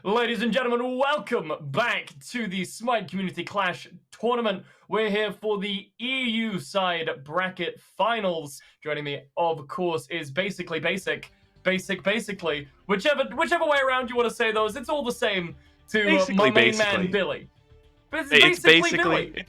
Ladies and gentlemen, welcome back to the SMITE Community Clash Tournament. We're here for the EU side bracket finals. Joining me, of course, is basically, whichever way around you want to say those, it's all the same to my main man, Billy. But it's basically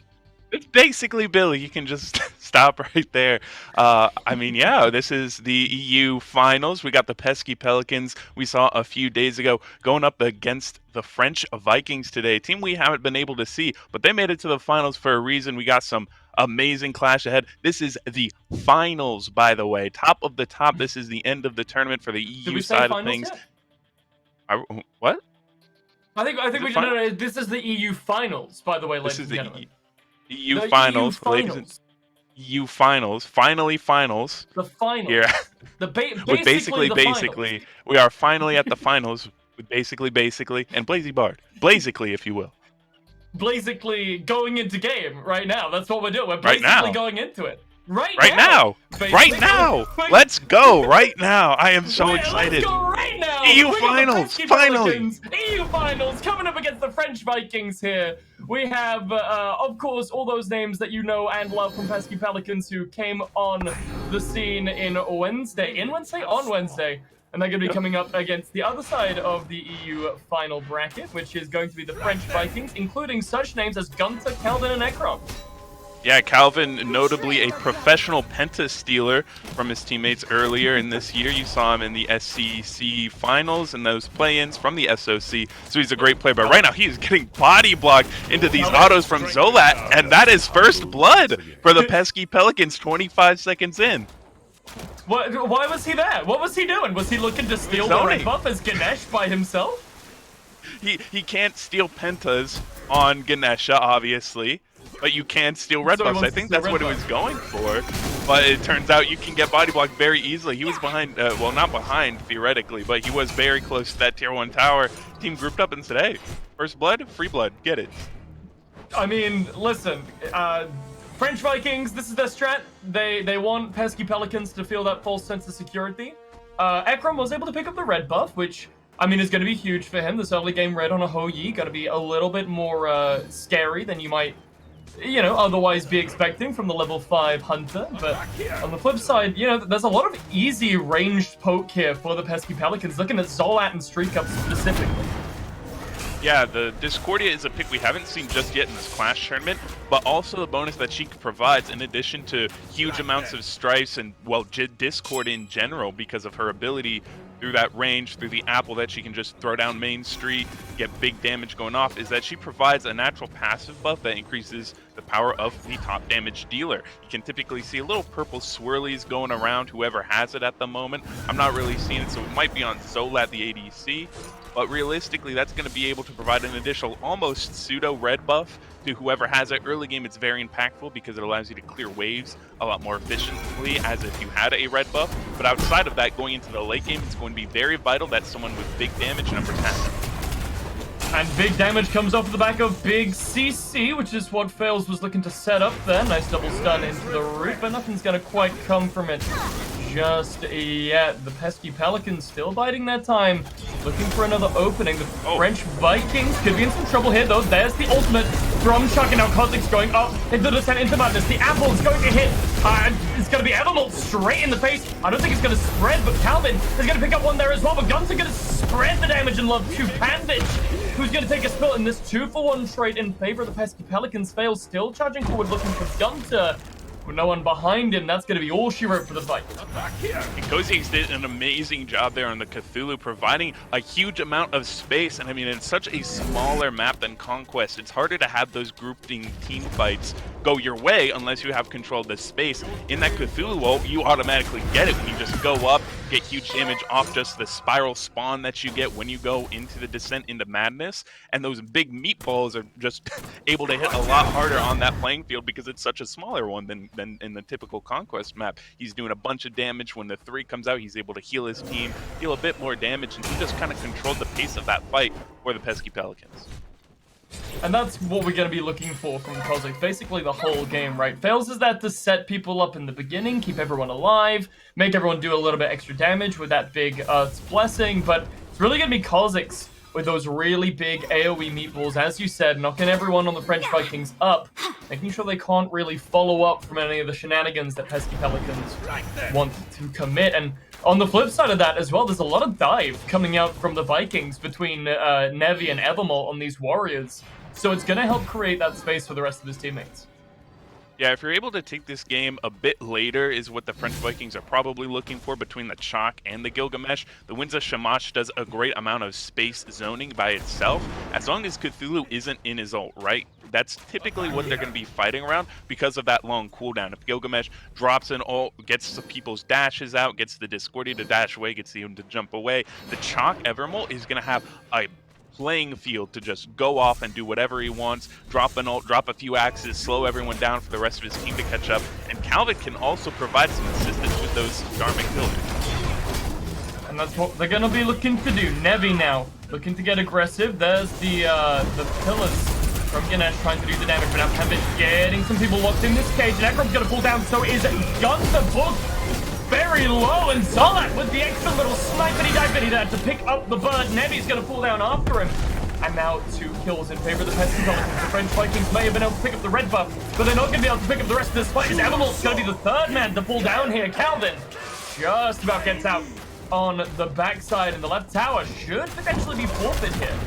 It's basically Billy. You can just stop right there. Yeah, this is the EU finals. We got the pesky Pelicans we saw a few days ago going up against the French Vikings today. A team we haven't been able to see, but they made it to the finals for a reason. We got some amazing clash ahead. This is the finals, by the way. Top of the top. This is the end of the tournament for the EU side of things. What? I think we did know. This is the EU finals, by the way, ladies and gentlemen. EU finals, ladies and EU finals, finally finals. The finals. Yeah. Basically, we are finally at the finals with basically, and Blazically, if you will. Blazically going into game right now. That's what we're doing. We're basically going into it. Right now. Let's go right now. I am so excited. Let's go right now. EU finals, finally. EU finals coming up against the French Vikings here. We have, of course, all those names that you know and love from Pesky Pelicans who came on the scene on Wednesday. And they're going to be coming up against the other side of the EU final bracket, which is going to be the French Vikings, including such names as Gunter, Calvin, and Ekron. Yeah, Calvin, notably a professional penta stealer from his teammates earlier in this year. You saw him in the SCC finals and those play-ins from the SOC. So he's a great player. But right now, he is getting body blocked into these autos from Zolat. And that is first blood for the Pesky Pelicans 25 seconds in. Why was he there? What was he doing? Was he looking to steal the red buff as Ganesh by himself? He can't steal pentas on Ganesha, obviously. But you can steal red buffs. I think that's what it was going for. But it turns out you can get body blocked very easily. He was behind, well, not behind, theoretically, but he was very close to that tier 1 tower. Team grouped up and said, hey, first blood, free blood, get it. I mean, listen, French Vikings, this is their strat. They want Pesky Pelicans to feel that false sense of security. Ekron was able to pick up the red buff, which, I mean, is going to be huge for him. This early game red on a Ho-Yi going to be a little bit more scary than you might otherwise be expecting from the level 5 Hunter. But on the flip side, there's a lot of easy ranged poke here for the Pesky Pelicans, looking at Zolat and Streak Up specifically. Yeah, the Discordia is a pick we haven't seen just yet in this Clash tournament, but also the bonus that she provides in addition to huge amounts of strifes and, well, Discord in general because of her ability through that range, through the apple that she can just throw down Main Street, get big damage going off, is that she provides a natural passive buff that increases the power of the top damage dealer. You can typically see a little purple swirlies going around whoever has it at the moment. I'm not really seeing it, so it might be on Zolat the ADC. But realistically, that's going to be able to provide an additional almost pseudo red buff to whoever has it. Early game, it's very impactful because it allows you to clear waves a lot more efficiently as if you had a red buff. But outside of that, going into the late game, it's going to be very vital that someone with big damage numbers has it. And big damage comes off the back of big CC, which is what Fails was looking to set up there. Nice double stun into the root, but nothing's going to quite come from it just yet. The Pesky Pelicans still biding their time, looking for another opening. The French Vikings could be in some trouble here, though. There's the ultimate from Chuck, and now Kozik's going up into descent into madness. The apple's going to hit. It's going to be Evermalt straight in the face. I don't think it's going to spread, but Calvin is going to pick up one there as well. But Guns are going to spread the damage and love to Panditch, who's going to take a spill in this 2-for-1 trade in favor of the Pesky Pelicans. Fails still charging forward, looking for Gunter. With no one behind him, that's going to be all she wrote for the fight. Kozik's did an amazing job there on the Cthulhu, providing a huge amount of space. And I mean, it's such a smaller map than Conquest. It's harder to have those grouping team fights go your way unless you have control of the space. In that Cthulhu ult, you automatically get it when you just go up, get huge damage off just the spiral spawn that you get when you go into the descent into madness. And those big meatballs are just able to hit a lot harder on that playing field because it's such a smaller one than in the typical Conquest map. He's doing a bunch of damage. When the 3 comes out, he's able to heal his team, deal a bit more damage, and he just kind of controlled the pace of that fight for the Pesky Pelicans. And that's what we're going to be looking for from Kozik, basically the whole game, right? Fails is that to set people up in the beginning, keep everyone alive, make everyone do a little bit extra damage with that big Earth's Blessing, but it's really going to be Kozik's with those really big AoE meatballs, as you said, knocking everyone on the French Vikings up, making sure they can't really follow up from any of the shenanigans that Pesky Pelicans want to commit. And on the flip side of that as well, there's a lot of dive coming out from the Vikings between Nevi and Evermore on these warriors. So it's going to help create that space for the rest of his teammates. Yeah, if you're able to take this game a bit later is what the French Vikings are probably looking for between the Chalk and the Gilgamesh. The Winds of Shamash does a great amount of space zoning by itself, as long as Cthulhu isn't in his ult, right? That's typically what they're going to be fighting around because of that long cooldown. If Gilgamesh drops an ult, gets some people's dashes out, gets the Discordia to dash away, gets him to jump away, the Chalk Evermore is going to have a playing field to just go off and do whatever he wants, drop an ult, drop a few axes, slow everyone down for the rest of his team to catch up, and Calvin can also provide some assistance with those Dharmic pillars. And that's what they're gonna be looking to do. Nevi now, looking to get aggressive. There's the pillars from Ganesh trying to do the damage, but now Pambit getting some people locked in this cage, and Ekron's gonna pull down, so is Gunther book. Very low, and Zolat with the extra little snipity-divity there to pick up the bird. Nevi's going to pull down after him. And now 2 kills in favor of the Pesky Pelicans. The French Vikings may have been able to pick up the red buff, but they're not going to be able to pick up the rest of this fight. As Evermore's going to be the 3rd man to pull down here. Calvin just about gets out on the backside, and the left tower should potentially be forfeit here.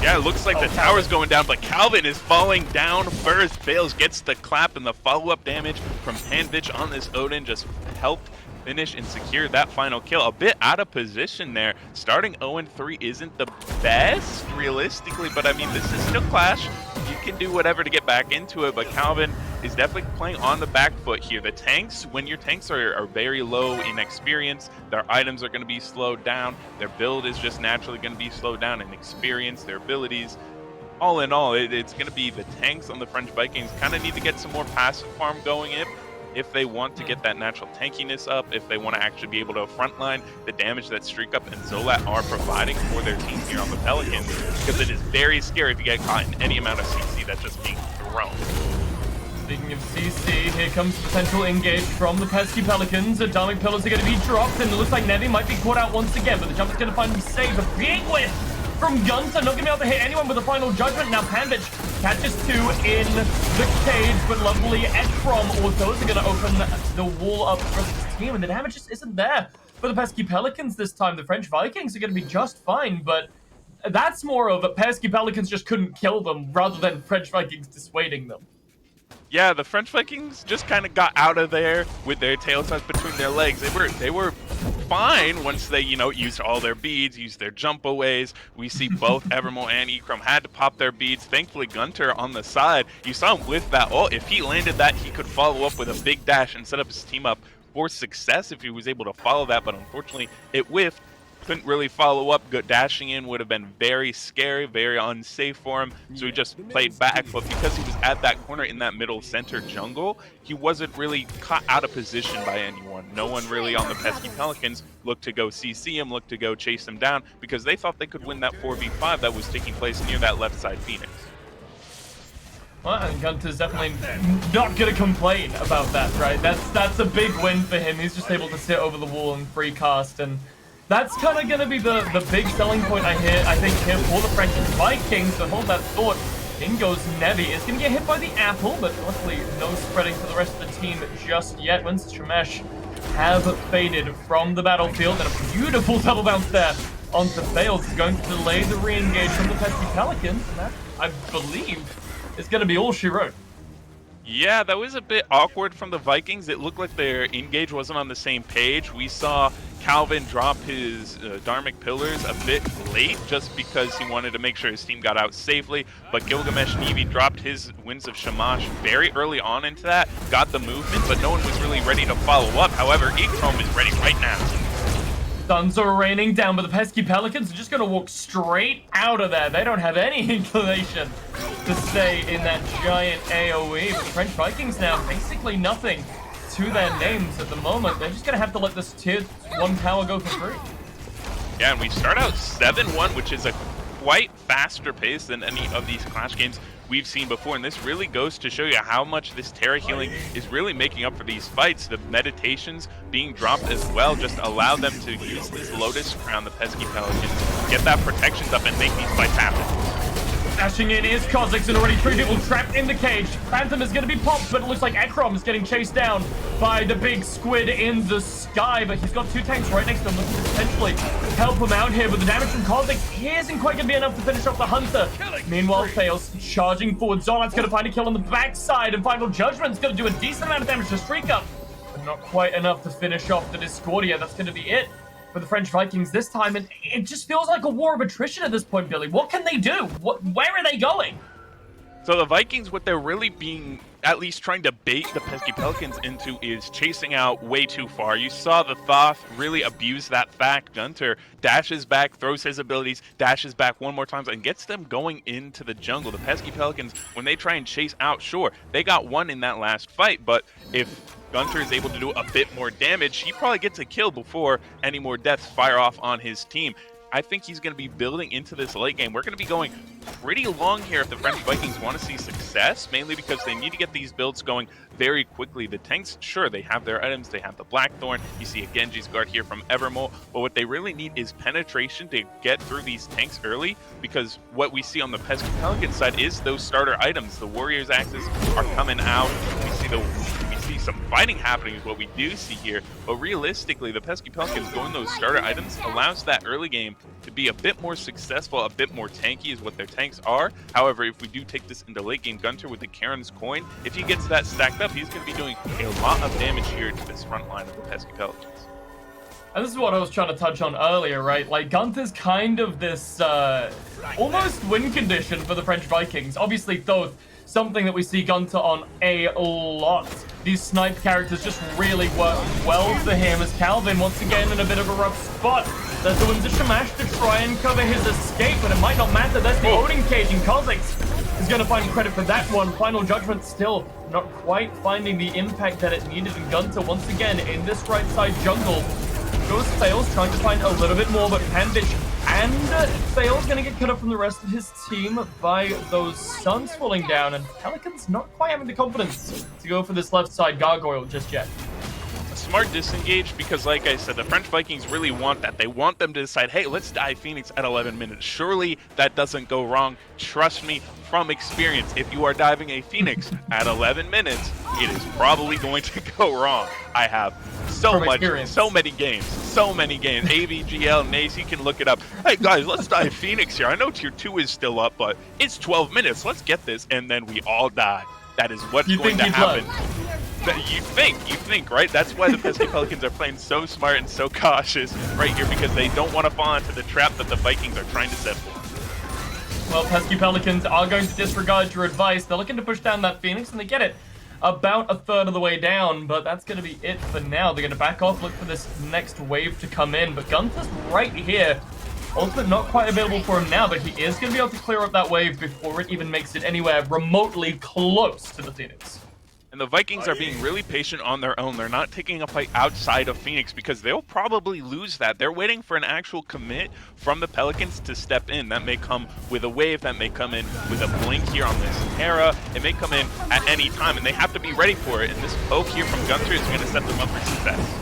Yeah, it looks like the tower's going down, but Calvin is falling down first. Bales gets the clap, and the follow-up damage from Panvich on this Odin just helped finish and secure that final kill. A bit out of position there. Starting 0-3 isn't the best, realistically, but I mean, this is still Clash. You can do whatever to get back into it, but Calvin is definitely playing on the back foot here. The tanks, when your tanks are very low in experience, their items are going to be slowed down. Their build is just naturally going to be slowed down in experience, their abilities. All in all, it's going to be the tanks on the French Vikings kind of need to get some more passive farm going if they want to get that natural tankiness up, if they want to actually be able to frontline the damage that Streak Up and Zolat are providing for their team here on the Pelicans, because it is very scary if you get caught in any amount of CC that's just being thrown. Speaking of CC, here comes potential engage from the Pesky Pelicans. Atomic Pillars are going to be dropped, and it looks like Nevi might be caught out once again, but the jump is going to find him safe. A big whiff from Gunther, not going to be able to hit anyone with a final judgment. Now Panvich catches 2 in the cage, but lovely Ekrom autos are going to open the wall up for his team, and the damage just isn't there for the Pesky Pelicans this time. The French Vikings are going to be just fine, but that's more of a Pesky Pelicans just couldn't kill them rather than French Vikings dissuading them. Yeah, the French Vikings just kind of got out of there with their tail tucked between their legs. They were fine once they, used all their beads, used their jump aways. We see both Evermore and Ekrom had to pop their beads. Thankfully, Gunther on the side, you saw him with that ult. If he landed that, he could follow up with a big dash and set up his team up for success if he was able to follow that, but unfortunately, it whiffed. Couldn't really follow up. Dashing in would have been very scary, very unsafe for him. So he just played back. But because he was at that corner in that middle center jungle, he wasn't really caught out of position by anyone. No one really on the Pesky Pelicans looked to go CC him, looked to go chase him down, because they thought they could win that 4v5 that was taking place near that left side Phoenix. Well, and Gunther's definitely not going to complain about that, right? That's a big win for him. He's just able to sit over the wall and free cast, and that's kind of going to be the big selling point I think here for the French Vikings. So hold that thought. In goes Nevi. It's going to get hit by the apple, but luckily no spreading for the rest of the team just yet. Once Shemesh have faded from the battlefield, and a beautiful double bounce there onto Fails is going to delay the re-engage from the Pesky Pelicans, and that, I believe, is going to be all she wrote. Yeah, that was a bit awkward from the Vikings. It looked like their engage wasn't on the same page. We saw Calvin drop his Dharmic Pillars a bit late just because he wanted to make sure his team got out safely, but Gilgamesh Nevi dropped his Winds of Shamash very early on into that, got the movement, but no one was really ready to follow up. However, Ekrom is ready right now. Suns are raining down, but the Pesky Pelicans are just going to walk straight out of there. They don't have any inclination to stay in that giant AoE. But the French Vikings now basically nothing to their names at the moment. They're just going to have to let this tier 1 tower go for free. Yeah, and we start out 7-1, which is a quite faster pace than any of these Clash games we've seen before, and this really goes to show you how much this Terra healing is really making up for these fights. The meditations being dropped as well just allow them to use this Lotus Crown, the Pesky Pelicans, get that protections up and make these fights happen. Dashing in is Kha'Zix, and already 3 people trapped in the cage. Phantom is going to be popped, but it looks like Ekrom is getting chased down by the big squid in the sky. But he's got 2 tanks right next to him, looking to potentially help him out here. But the damage from Kha'Zix isn't quite going to be enough to finish off the Hunter. Meanwhile, Fails charging forward. Zolat's going to find a kill on the backside, and Final Judgment's going to do a decent amount of damage to Streak Up, but not quite enough to finish off the Discordia. That's going to be it for the French Vikings this time, and it just feels like a war of attrition at this point, Billy. What can they do? Where are they going? So the Vikings, what they're really being, at least trying to bait the Pesky Pelicans into, is chasing out way too far. You saw the Thoth really abuse that fact. Gunter dashes back, throws his abilities, dashes back one more time, and gets them going into the jungle. The Pesky Pelicans, when they try and chase out, sure, they got one in that last fight, but if Gunter is able to do a bit more damage, he probably gets a kill before any more deaths fire off on his team. I think he's going to be building into this late game. We're going to be going pretty long here if the French Vikings want to see success, mainly because they need to get these builds going very quickly. The tanks, sure, they have their items. They have the Blackthorn. You see a Genji's Guard here from Evermole. But what they really need is penetration to get through these tanks early, because what we see on the Pesky Pelican side is those starter items. The Warrior's Axes are coming out. We see some fighting happening is what we do see here, but realistically the Pesky Pelicans going those starter items allows that early game to be a bit more successful, a bit more tanky is what their tanks are. However, if we do take this into late game, Gunter with the Karen's coin, if he gets that stacked up, he's going to be doing a lot of damage here to this front line of the Pesky Pelicans. And this is what I was trying to touch on earlier, right? Like, Gunter's kind of this almost win condition for the French Vikings. Obviously, Thoth, something that we see Gunter on a lot. These snipe characters just really work well for him, as Calvin, once again, in a bit of a rough spot. There's the Windsor Shamash to try and cover his escape, but it might not matter. There's the Odin Cage, and Kha'Zix is going to find credit for that one. Final Judgment still not quite finding the impact that it needed, and Gunter, once again, in this right side jungle, goes Fails, trying to find a little bit more, but Panditch and Fails going to get cut up from the rest of his team by those suns falling down, and Pelicans not quite having the confidence to go for this left side gargoyle just yet. A smart disengage, because like I said, the French Vikings really want that. They want them to decide, hey, let's dive Phoenix at 11 minutes. Surely that doesn't go wrong. Trust me from experience, if you are diving a Phoenix at 11 minutes, it is probably going to go wrong. I have so many games, AVGL, Nace, you can look it up. Hey guys, let's dive Phoenix here. I know tier 2 is still up, but it's 12 minutes. Let's get this, and then we all die. That is what's going to happen. You think, right? That's why the Pesky Pelicans are playing so smart and so cautious right here, because they don't want to fall into the trap that the Vikings are trying to set for. Well, Pesky Pelicans are going to disregard your advice. They're looking to push down that Phoenix, and they get it about a third of the way down, but that's going to be it for now. They're going to back off, look for this next wave to come in, but Gunter's right here. Ultimate not quite available for him now, but he is going to be able to clear up that wave before it even makes it anywhere remotely close to the Phoenix. And the Vikings are being really patient on their own. They're not taking a fight outside of Phoenix because they'll probably lose that. They're waiting for an actual commit from the Pelicans to step in. That may come with a wave, that may come in with a blink here on this Terra. It may come in at any time, and they have to be ready for it. And this poke here from Gunter is going to set them up for success.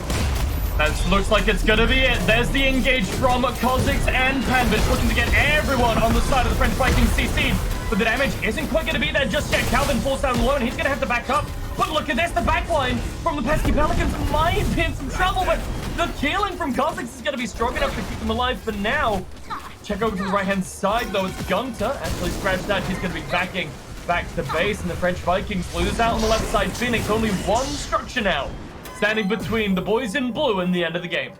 That looks like it's going to be it. There's the engage from Kha'Zix and Panvis, looking to get everyone on the side of the French Vikings CC'd. But the damage isn't quite going to be there just yet. Calvin falls down low, and he's going to have to back up. But look at this, the backline from the Pesky Pelicans might be in some trouble, but the killing from Kha'Zix is going to be strong enough to keep them alive for now. Check over to the right-hand side, though. It's Gunter. Actually scratched that. He's going to be backing back to base, and the French Vikings lose out on the left side. Phoenix, only one structure now, standing between the boys in blue and the end of the game.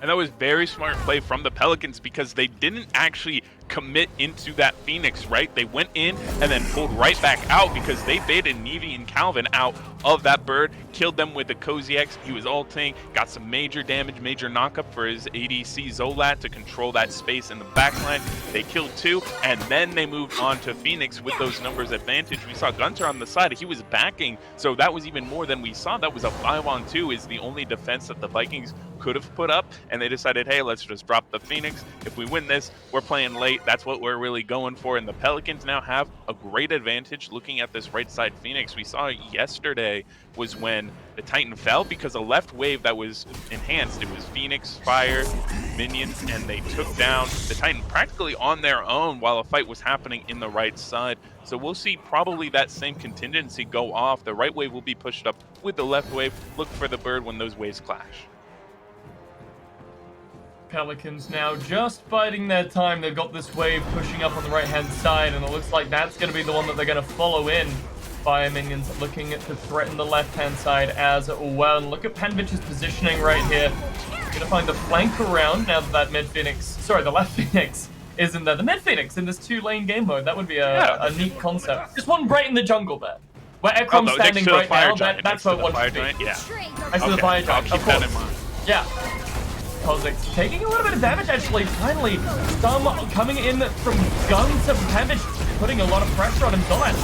And that was very smart play from the Pelicans because they didn't actually commit into that Phoenix, right? They went in and then pulled right back out because they baited Nevi and Calvin out of that bird, killed them with a Cozy X. He was ulting, got some major damage, major knockup for his ADC Zolat to control that space in the backline. They killed two, and then they moved on to Phoenix with those numbers advantage. We saw Gunter on the side. He was backing, so that was even more than we saw. That was a 5-on-2 is the only defense that the Vikings could have put up, and they decided, hey, let's just drop the Phoenix. If we win this, we're playing late. That's what we're really going for. And the Pelicans now have a great advantage looking at this right side Phoenix. We saw yesterday was when the Titan fell because a left wave that was enhanced. It was Phoenix, Fire, Minions, and they took down the Titan practically on their own while a fight was happening in the right side. So we'll see probably that same contingency go off. The right wave will be pushed up with the left wave. Look for the bird when those waves clash. Pelicans now just biding their time. They've got this wave pushing up on the right-hand side, and it looks like that's going to be the one that they're going to follow in. Fire Minions looking to threaten the left-hand side as well. And look at Panvich's positioning right here. Going to find the flank around now that the left Phoenix is in there. The mid Phoenix in this 2-lane game mode. That would be a neat concept. Just one right in the jungle there. Where Ekrom's standing right now, that's where one should be. Yeah. I see the fire giant, I'll keep that in mind. Yeah. Kozik's taking a little bit of damage, actually. Finally, some coming in from guns to Panvich, putting a lot of pressure on him. Zolat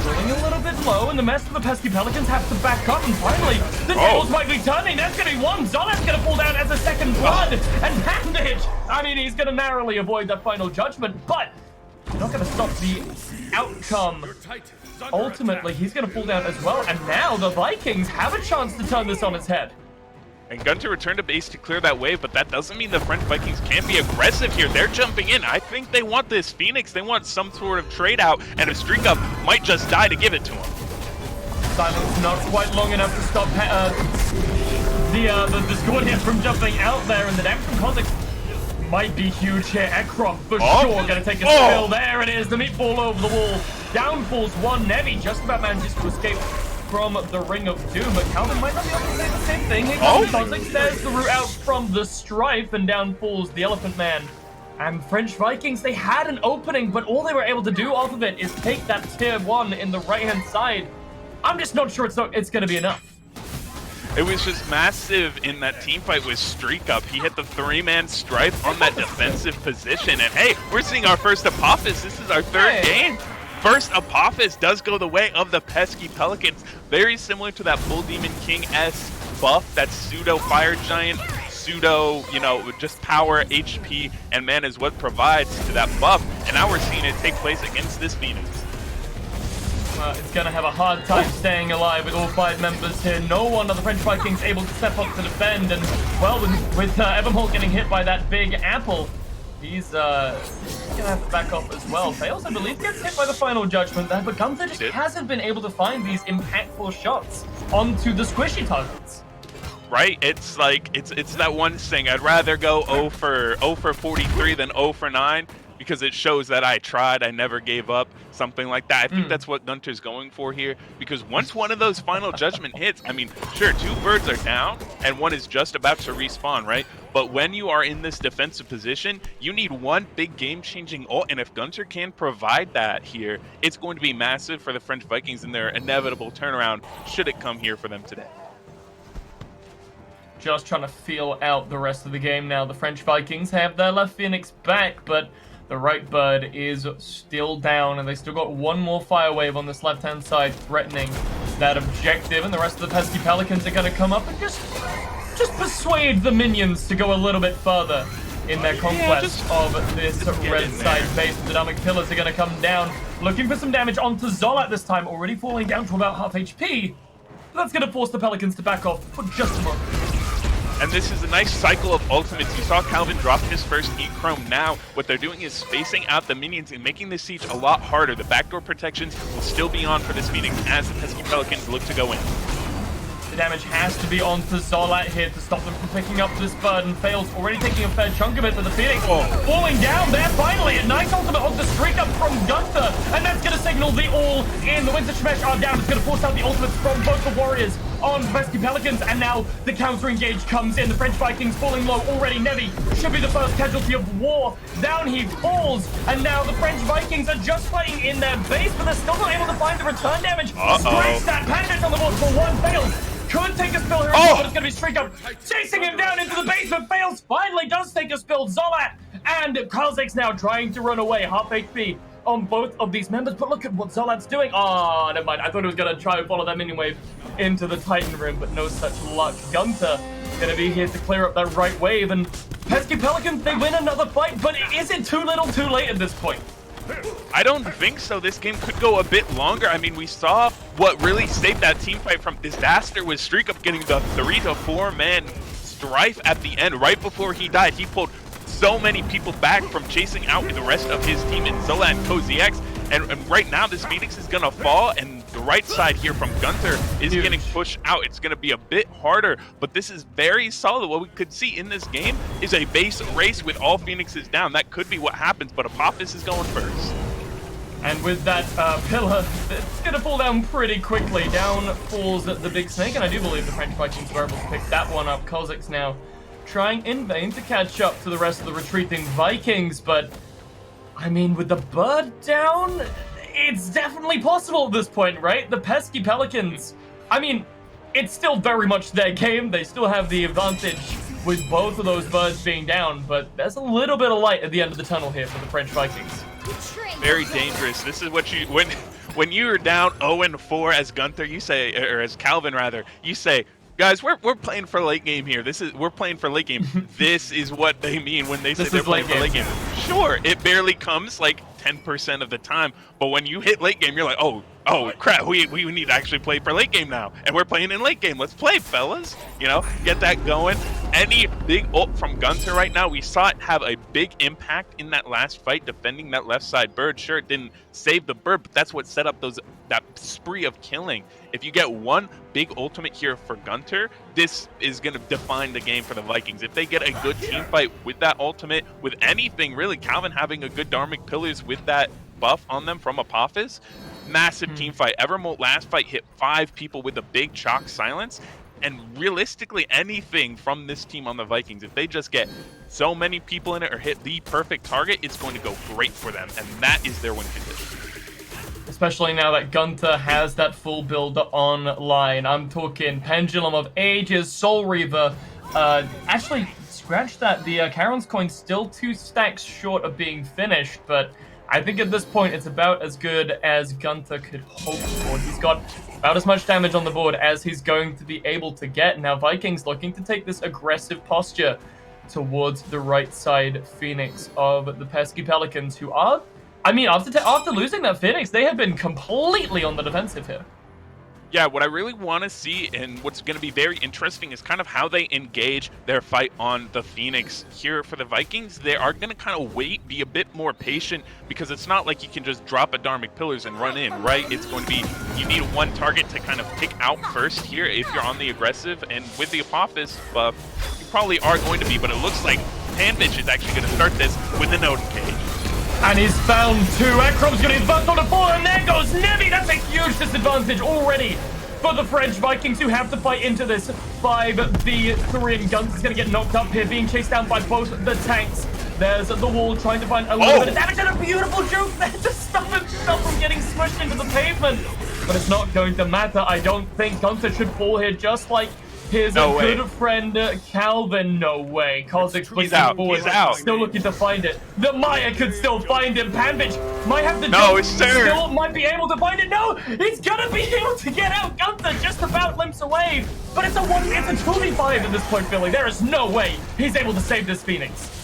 rolling a little bit low, and the rest of the Pesky Pelicans have to back up, and finally, the tables might be turning. That's going to be one. Zolat's going to fall down as a second blood, and Panvich, I mean, he's going to narrowly avoid that final judgment, but you're not going to stop the outcome. Ultimately, he's going to fall down as well, and now the Vikings have a chance to turn this on its head. And Gunter returned to base to clear that wave, but that doesn't mean the French Vikings can't be aggressive here. They're jumping in. I think they want this Phoenix. They want some sort of trade out, and if Streak Up might just die to give it to him. Silence not quite long enough to stop the Discordia from jumping out there, and the damage from Kozik might be huge here. Ekrom for sure going to take a spill. There it is, the meatball over the wall. Down falls one. Nevi just about manages to escape from the Ring of Doom, but Calvin might not be able to say the same thing. Here comes Kozik, there's the route out from the Strife, and down falls the Elephant Man. And French Vikings, they had an opening, but all they were able to do off of it is take that tier 1 in the right-hand side. I'm just not sure it's going to be enough. It was just massive in that team fight with Streak Up. He hit the 3-man Strife on that defensive position, and hey, we're seeing our first Apophis. This is our third game. First Apophis does go the way of the Pesky Pelicans. Very similar to that Bull Demon King-esque buff, that pseudo Fire Giant, pseudo, just power, HP, and mana is what provides to that buff. And now we're seeing it take place against this Phoenix. It's going to have a hard time staying alive with all 5 members here. No one of the French Vikings able to step up to defend. And, well, with Evermore getting hit by that big apple, he's gonna have to back off as well. Fails, I believe, gets hit by the final judgment there, but Gunther just hasn't been able to find these impactful shots onto the squishy targets. Right? It's like, it's that one thing. I'd rather go 0 for 43 than 0 for 9 because it shows that I tried, I never gave up, something like that. I think that's what Gunter's going for here, because once one of those final judgment hits, I mean, sure, 2 birds are down and one is just about to respawn, right? But when you are in this defensive position, you need one big game-changing ult, and if Gunter can provide that here, it's going to be massive for the French Vikings in their inevitable turnaround, should it come here for them today. Just trying to feel out the rest of the game now. The French Vikings have their left Phoenix back, but the right bird is still down, and they still got one more fire wave on this left-hand side threatening that objective, and the rest of the Pesky Pelicans are going to come up and just persuade the minions to go a little bit further in their conquest of this red side base. The dynamic pillars are going to come down, looking for some damage onto Zolat this time, already falling down to about half HP. But that's going to force the Pelicans to back off for just a moment. And this is a nice cycle of ultimates. You saw Calvin drop his first E-Chrome. Now, what they're doing is spacing out the minions and making this siege a lot harder. The backdoor protections will still be on for this Phoenix as the Pesky Pelicans look to go in. The damage has to be onto Zolat here to stop them from picking up this burden. Fails, already taking a fair chunk of it, but the Phoenix falling down there finally. A nice ultimate on the Streak Up from Gunther, and that's going to signal the all in. The Winter Shemesh are down. It's going to force out the ultimates from both the Warriors on Pesky Pelicans, and now the counter-engage comes in. The French Vikings falling low already. Nevi should be the first casualty of war. Down he falls, and now the French Vikings are just fighting in their base, but they're still not able to find the return damage. Scratch that. Pandit on the board for 1, fails. Could take a spill here, but it's going to be Streak Up chasing him down into the basement. Fails, finally does take a spill. Zolat and Kozik's now trying to run away. Half HP on both of these members, but look at what Zolad's doing. Oh, never mind. I thought he was going to try and follow that minion wave into the Titan room, but no such luck. Gunther going to be here to clear up that right wave, and Pesky Pelicans, they win another fight, but is it too little too late at this point? I don't think so. This game could go a bit longer. I mean, we saw what really saved that team fight from disaster was Streak Up getting the 3 to 4 man strife at the end. Right before he died, he pulled so many people back from chasing out the rest of his team in Zola and Cozy X. And right now, this Phoenix is going to fall, and the right side here from Gunther is getting pushed out. It's going to be a bit harder, but this is very solid. What we could see in this game is a base race with all Phoenixes down. That could be what happens, but Apophis is going first. And with that pillar, it's going to fall down pretty quickly. Down falls the Big Snake, and I do believe the French Vikings were able to pick that one up. Kozik's now trying in vain to catch up to the rest of the retreating Vikings, but I mean, with the bird down, it's definitely possible at this point, right? The Pesky Pelicans, I mean, it's still very much their game. They still have the advantage with both of those birds being down, but there's a little bit of light at the end of the tunnel here for the French Vikings. Very dangerous. This is what you, when you are down 0-4 as Gunther, you say, or as Calvin rather, you say, guys, we're playing for late game here. We're playing for late game. This is what they mean when they say they're playing for late game. Sure, it barely comes like 10% of the time, but when you hit late game, you're like, oh crap, we need to actually play for late game now, and we're playing in late game. Let's play, fellas. You know, get that going. Any big ult from Gunther right now, we saw it have a big impact in that last fight, defending that left side bird. Sure, it didn't save the bird, but that's what set up that spree of killing. If you get one big ultimate here for Gunther, this is going to define the game for the Vikings. If they get a good team fight with that ultimate, with anything really, Calvin having a good Dharmic Pillars with that buff on them from Apophis, massive team fight. Evermolt last fight hit 5 people with a big chalk silence, and realistically anything from this team on the Vikings, if they just get so many people in it or hit the perfect target, it's going to go great for them, and that is their win condition. Especially now that Gunther has that full build online. I'm talking Pendulum of Ages, Soul Reaver. Actually, scratch that. The Charon's coin's still 2 stacks short of being finished, but I think at this point it's about as good as Gunther could hope for. He's got about as much damage on the board as he's going to be able to get. Now Vikings looking to take this aggressive posture towards the right side Phoenix of the Pesky Pelicans, who are, I mean, after losing that Phoenix, they have been completely on the defensive here. Yeah, what I really want to see, and what's going to be very interesting, is kind of how they engage their fight on the Phoenix. Here for the Vikings, they are going to kind of wait, be a bit more patient, because it's not like you can just drop a Dharmic Pillars and run in, right? It's going to be, you need one target to kind of pick out first here if you're on the aggressive, and with the Apophis buff, you probably are going to be, but it looks like Panbitch is actually going to start this with the Node Cage. And he's found 2. Akrom's going to buffed on a 4, and there goes Nevi. That's a huge disadvantage already for the French Vikings, who have to fight into this 5v3, and Guns is going to get knocked up here, being chased down by both the tanks. There's the wall trying to find a little bit of damage, and a beautiful joke there to stop himself from getting smushed into the pavement. But it's not going to matter. I don't think Gunther should fall here, just like his good friend Calvin. No way. Kozik's pushing forward. He's out. Still looking to find it. The Maya could still find him. Panbitch might have the still might be able to find it. No, he's gonna be able to get out. Gunther just about limps away. But it's a 2v5 at this point, Billy. There is no way he's able to save this Phoenix.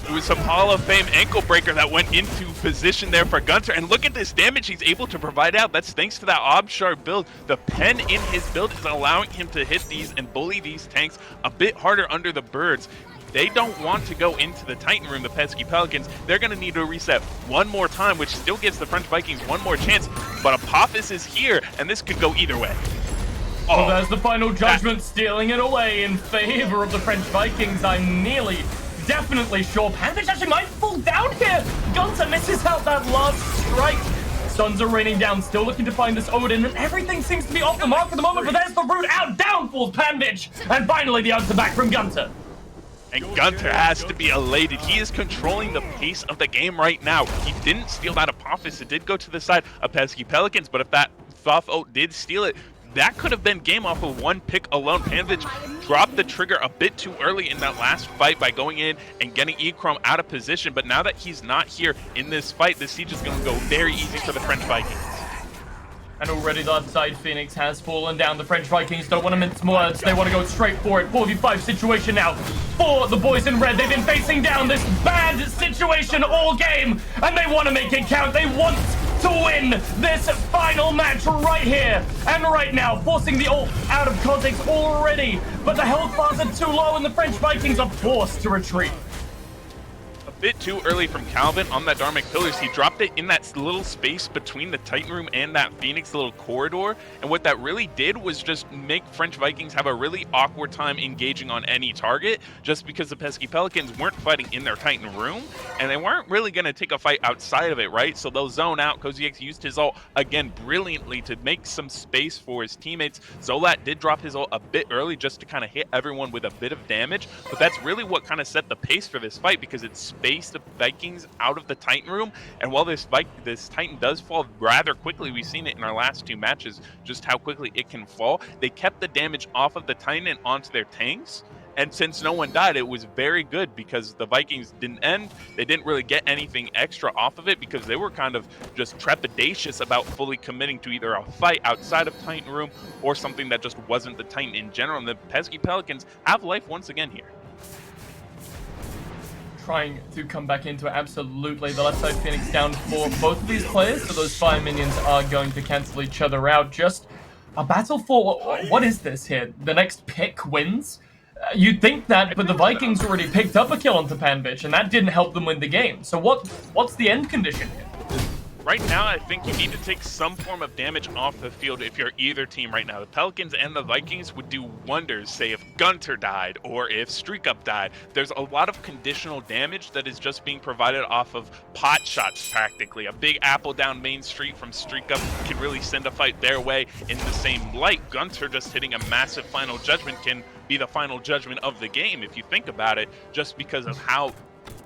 It was some Hall of Fame ankle breaker that went into position there for Gunther. And look at this damage he's able to provide out. That's thanks to that Obshar build. The pen in his build is allowing him to hit these and bully these tanks a bit harder under the birds. They don't want to go into the Titan room, the Pesky Pelicans. They're going to need to reset one more time, which still gives the French Vikings one more chance. But Apophis is here, and this could go either way. Well, there's the final judgment, stealing it away in favor of the French Vikings. I'm definitely sure Panbitch actually might fall down here. Gunther misses out that last strike. Suns are raining down, still looking to find this Odin, and everything seems to be off the mark for the moment, but there's the root out. Down falls Panbitch, and finally the answer back from Gunther. And Gunther has to be elated. He is controlling the pace of the game right now. He didn't steal that Apophis. It did go to the side of Pesky Pelicans, but if that Thoth ult did steal it, that could have been game off of one pick alone. Panvich dropped the trigger a bit too early in that last fight by going in and getting Ekrom out of position, but now that he's not here in this fight, the siege is going to go very easy for the French Vikings. And already the left side Phoenix has fallen down. The French Vikings don't want to mince words. They want to go straight for it. 4v5 situation now for the boys in red. They've been facing down this bad situation all game, and they want to make it count. They want to win this final match right here and right now, forcing the ult out of context already. But the health bars are too low, and the French Vikings are forced to retreat. Bit too early from Calvin on that Dharmic Pillars. He dropped it in that little space between the Titan room and that Phoenix little corridor, and what that really did was just make French Vikings have a really awkward time engaging on any target, just because the Pesky Pelicans weren't fighting in their Titan room, and they weren't really going to take a fight outside of it, right? So they'll zone out. CozyX used his ult again brilliantly to make some space for his teammates. Zolat did drop his ult a bit early just to kind of hit everyone with a bit of damage, but that's really what kind of set the pace for this fight, because it's spaced the Vikings out of the Titan room. And while this Titan does fall rather quickly, we've seen it in our last two matches just how quickly it can fall, they kept the damage off of the Titan and onto their tanks. And since no one died, it was very good because the Vikings didn't end. They didn't really get anything extra off of it because they were kind of just trepidatious about fully committing to either a fight outside of Titan room or something that just wasn't the Titan in general. And the Pesky Pelicans have life once again here. Trying to come back into it, absolutely. The left side Phoenix down for both of these players, so those fire minions are going to cancel each other out. Just a battle for, what is this here? The next pick wins? You'd think that, but the Vikings already picked up a kill onto Panvich, and that didn't help them win the game. So what's the end condition here? Right now, I think you need to take some form of damage off the field if you're either team right now. The Pelicans and the Vikings would do wonders, say if Gunter died or if Streak Up died. There's a lot of conditional damage that is just being provided off of pot shots practically. A big apple down Main Street from Streak Up can really send a fight their way in the same light. Gunter just hitting a massive final judgment can be the final judgment of the game if you think about it, just because of how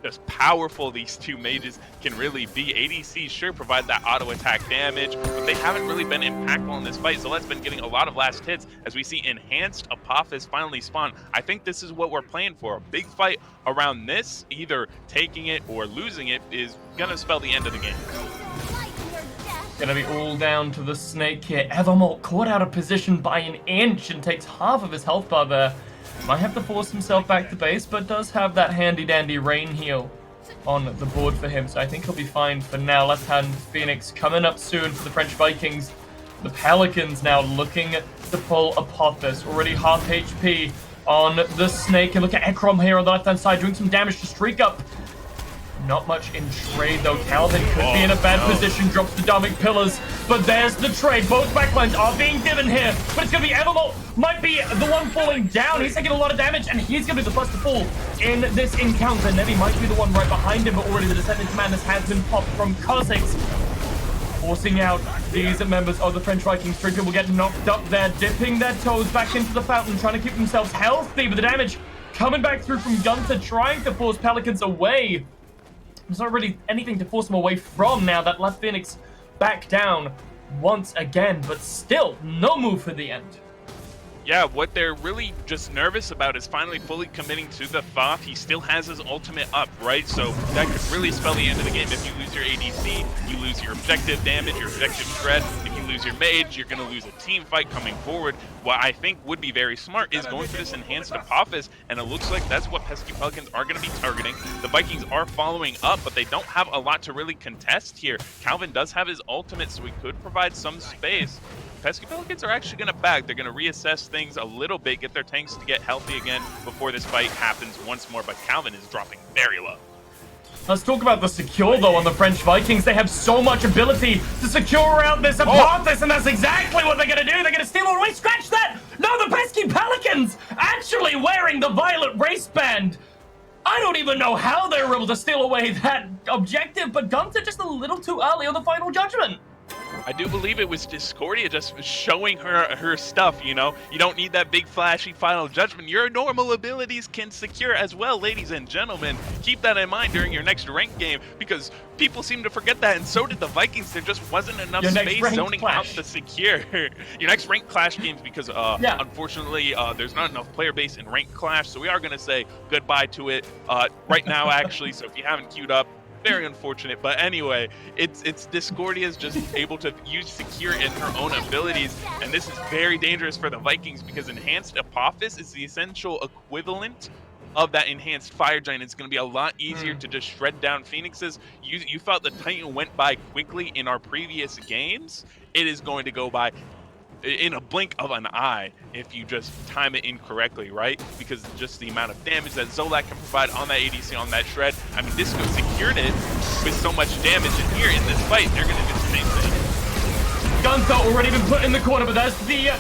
just powerful these two mages can really be. ADCs sure provide that auto attack damage, but they haven't really been impactful in this fight. Zolet's been getting a lot of last hits as we see enhanced Apophis finally spawn. I think this is what we're playing for. A big fight around this, either taking it or losing it, is gonna spell the end of the game. Gonna be all down to the snake here. Evermort caught out of position by an inch and takes half of his health bar there. Might have to force himself back to base, but does have that handy-dandy rain heal on the board for him, so I think he'll be fine for now. Left-hand Phoenix coming up soon for the French Vikings. The Pelicans now looking to pull Apophis. Already half HP on the snake, and look at Ekrom here on the left-hand side doing some damage to Streak Up. Not much in trade though. Calvin could be in a bad position, drops the Dharmic Pillars, but there's the trade. Both backlines are being given here, but it's going to be Evermort. Might be the one falling down. He's taking a lot of damage, and he's going to be the first to fall in this encounter. Nevi might be the one right behind him, but already the Descendant Madness has been popped from Cossacks, forcing out these members of the French Vikings. Three people get knocked up there, dipping their toes back into the fountain, trying to keep themselves healthy, but the damage coming back through from Gunter, trying to force Pelicans away. There's not really anything to force them away from now. That left Phoenix back down once again, but still no move for the end. Yeah, what they're really just nervous about is finally fully committing to the Thoth. He still has his ultimate up, right? So that could really spell the end of the game. If you lose your ADC, you lose your objective damage, your objective shred. If you lose your mage, you're going to lose a team fight coming forward. What I think would be very smart is going for this enhanced Apophis, and it looks like that's what Pesky Pelicans are going to be targeting. The Vikings are following up, but they don't have a lot to really contest here. Calvin does have his ultimate, so he could provide some space. Pesky Pelicans are actually going to back. They're going to reassess things a little bit, get their tanks to get healthy again before this fight happens once more, but Calvin is dropping very low. Let's talk about the secure, though, on the French Vikings. They have so much ability to secure out this Apophis, and that's exactly what they're going to do. They're going to steal it away. Scratch that! No, the Pesky Pelicans actually wearing the violet wristband. I don't even know how they were able to steal away that objective, but Gunter just a little too early on the final judgment. I do believe it was Discordia just showing her stuff, you know? You don't need that big flashy final judgment. Your normal abilities can secure as well, ladies and gentlemen. Keep that in mind during your next ranked game, because people seem to forget that, and so did the Vikings. There just wasn't enough space zoning out to secure your next ranked clash games, because unfortunately there's not enough player base in ranked clash, so we are going to say goodbye to it right now, actually. So if you haven't queued up, very unfortunate, but anyway, it's Discordia's just able to use secure in her own abilities, and this is very dangerous for the Vikings because enhanced Apophis is the essential equivalent of that enhanced Fire Giant. It's going to be a lot easier to just shred down Phoenixes. You thought the Titan went by quickly in our previous games. It is going to go by in a blink of an eye if you just time it incorrectly, right? Because just the amount of damage that Zolak can provide on that ADC, on that shred. I mean, Disco secured it with so much damage, and here in this fight, they're going to do the same thing. Gunther already been put in the corner, but there's the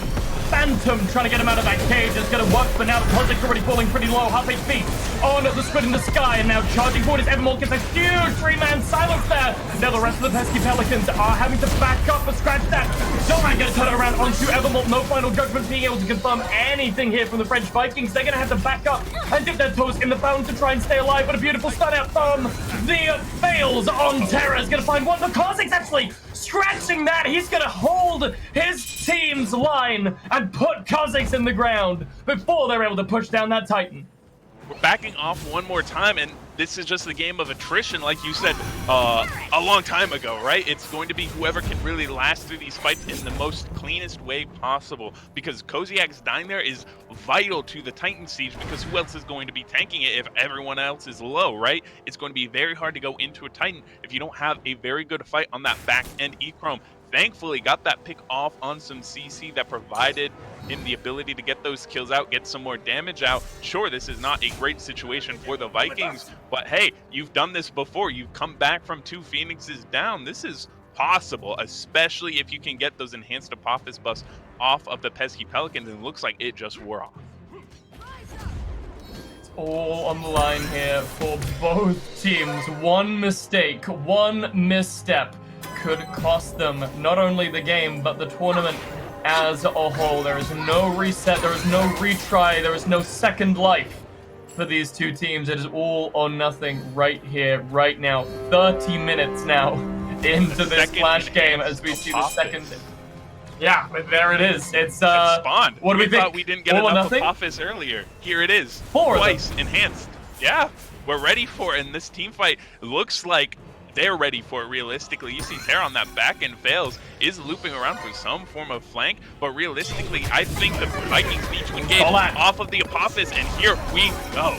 Phantom trying to get him out of that cage. It's going to work, but now the Project's already falling pretty low. Half HP on the squid in the sky, and now charging forward as Evermore gets a huge three-man silence there. Now the rest of the Pesky Pelicans are having to back up and scratch that. Zoran going to turn it around onto Evermore. No final judgment being able to confirm anything here from the French Vikings. They're going to have to back up and dip their toes in the fountain to try and stay alive, but a beautiful stun out from the Fails on Terra is going to find one. The Kha'Zix actually scratching that. He's going to hold his team's line and put Kha'Zix in the ground before they're able to push down that Titan. We're backing off one more time, and this is just a game of attrition, like you said a long time ago, right? It's going to be whoever can really last through these fights in the most cleanest way possible, because Koziak's dying there is vital to the Titan siege, because who else is going to be tanking it if everyone else is low, right? It's going to be very hard to go into a Titan if you don't have a very good fight on that back end. E-Chrome thankfully got that pick off on some CC that provided him the ability to get those kills out, get some more damage out. Sure, this is not a great situation for the Vikings, but hey, you've done this before. You've come back from 2 Phoenixes down. This is possible, especially if you can get those enhanced Apophis buffs off of the Pesky Pelicans, and it looks like it just wore off. It's all on the line here for both teams. One mistake, one misstep could cost them not only the game, but the tournament as a whole. There is no reset, there is no retry, there is no second life for these two teams. It is all or nothing right here, right now. 30 minutes now into this Flash game as we see the second. Yeah, there it is. It's spawned. What do we think? Thought we didn't get enough Apophis earlier. Here it is. Twice enhanced. Yeah, we're ready for it. And this team fight looks like they're ready for it realistically. You see Terra on that back end Fails is looping around for some form of flank, but realistically, I think the Vikings need to engage off of the Apophis, and here we go.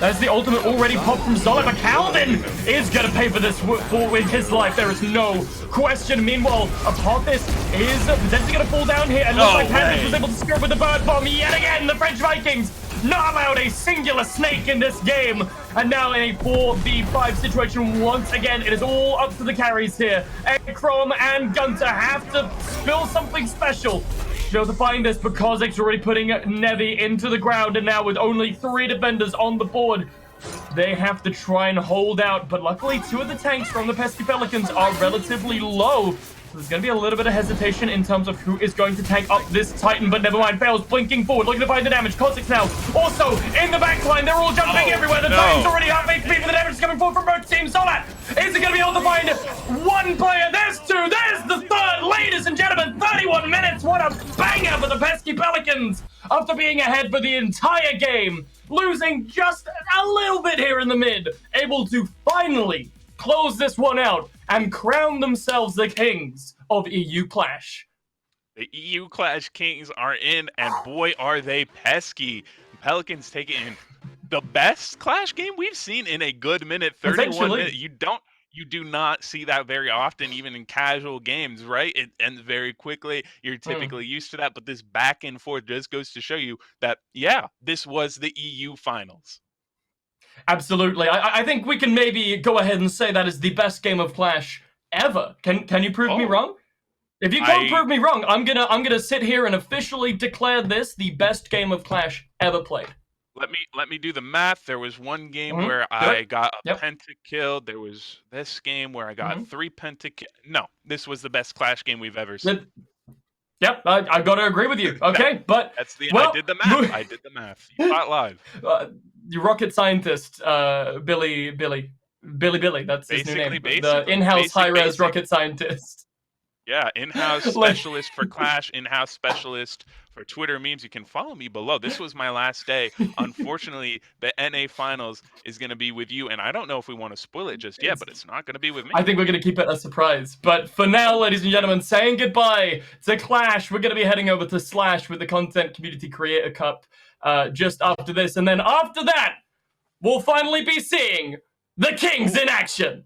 That's the ultimate already popped from Zola, but Calvin is going to pay for this with his life. There is no question. Meanwhile, Apophis is potentially going to fall down here, and looks like Panic was able to secure with the bird bomb yet again. The French Vikings not allowed a singular snake in this game, and now in a 4v5 situation once again. It is all up to the carries here. Chrome and Gunter have to spill something special to find this, but Kha'Zix already putting Nevi into the ground, and now with only 3 defenders on the board, they have to try and hold out. But luckily, 2 of the tanks from the Pesky Pelicans are relatively low. So there's going to be a little bit of hesitation in terms of who is going to tank up this Titan, but never mind. Fails blinking forward, looking to find the damage. Kha'Zix now also in the backline. They're all jumping everywhere. The Titan's already half HP, but the damage is coming forward from both teams. Zolat, is it going to be able to find one player? There's 2. There's the third. Ladies and gentlemen, 31 minutes. What a banger for the Pesky Pelicans after being ahead for the entire game, losing just a little bit here in the mid, able to finally close this one out and crown themselves the kings of EU Clash. The EU Clash kings are in, and boy are they pesky. Pelicans taking the best Clash game we've seen in a good minute. 31 minutes. You do not see that very often, even in casual games, right? It ends very quickly. You're typically used to that, but this back and forth just goes to show you that, yeah, this was the EU finals. Absolutely. I think we can maybe go ahead and say that is the best game of Clash ever. Can you prove me wrong? If you can't prove me wrong, I'm gonna sit here and officially declare this the best game of Clash ever played. let me do the math. There was one game Mhm. where Do I it. got a Yep. pentakill. There was this game where I got Mhm. 3 pentakill. No, this was the best Clash game we've ever seen. Yep. Yep. I got to agree with you. That, Okay, but that's the. I well, did the math. I did the math. You caught live. the rocket scientist, Billy. That's his new name. The Basically, in-house hi-rez basic. rocket scientist. Yeah, in-house Like, specialist for Clash, in-house specialist for Twitter memes. You can follow me below. This was my last day. Unfortunately, the NA Finals is going to be with you, and I don't know if we want to spoil it just yet, but it's not going to be with me. I think we're going to keep it a surprise. But for now, ladies and gentlemen, saying goodbye to Clash, we're going to be heading over to Slash with the Content Community Creator Cup just after this. And then after that, we'll finally be seeing the Kings in action.